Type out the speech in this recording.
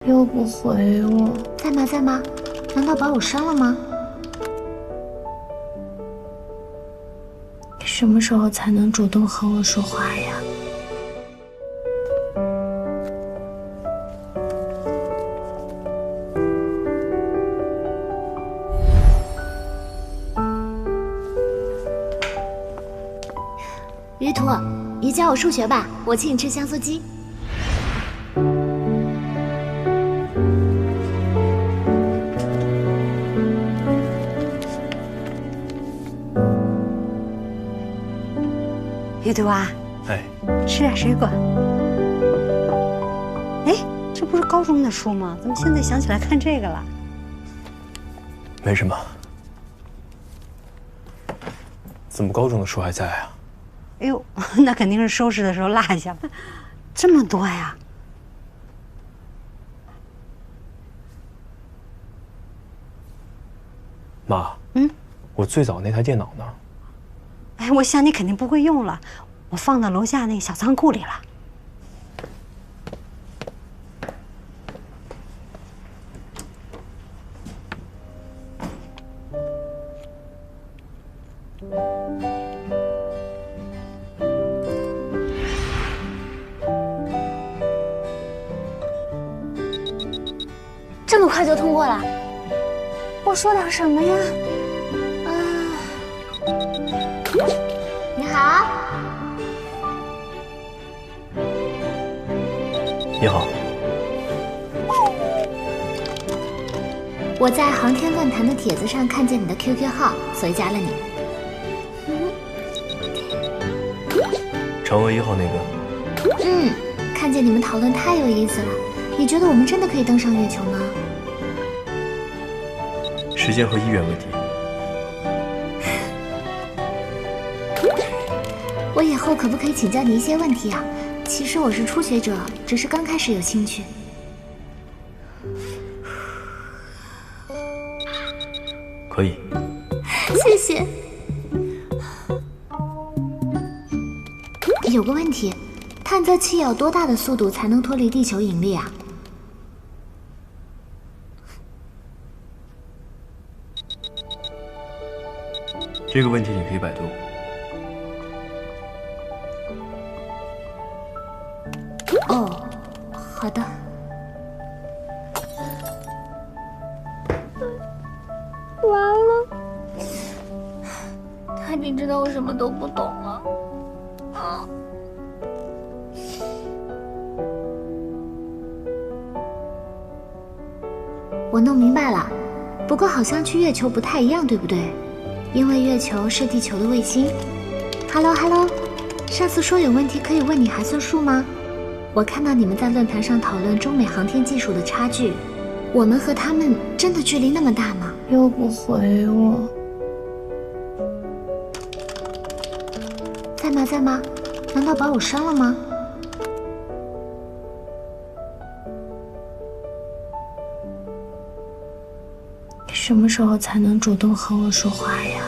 又不回我。在吗？在吗？难道把我删了吗？你什么时候才能主动和我说话呀？于途，你教我数学吧，我请你吃香酥鸡。于途啊，哎，吃点水果。哎，这不是高中的书吗？怎么现在想起来看这个了？没什么。怎么高中的书还在啊？哎呦，那肯定是收拾的时候落下了，这么多呀！妈，我最早那台电脑呢？哎，我想你肯定不会用了，我放到楼下那个小仓库里了。这么快就通过了？我说点什么呀？你好。你好。我在航天论坛的帖子上看见你的 QQ 号，所以加了你。嫦娥1号那个？看见你们讨论太有意思了。你觉得我们真的可以登上月球吗？时间和意愿问题。我以后可不可以请教你一些问题啊？其实我是初学者，只是刚开始有兴趣。可以。谢谢。有个问题，探测器要多大的速度才能脱离地球引力啊？这个问题你可以百度。哦，好的。完了，他已经知道我什么都不懂了。我弄明白了，不过好像去月球不太一样，对不对？因为月球是地球的卫星。Hello， 上次说有问题可以问你还算数吗？我看到你们在论坛上讨论中美航天技术的差距，我们和他们真的距离那么大吗？又不回我。在吗？在吗？难道把我删了吗？你什么时候才能主动和我说话呀？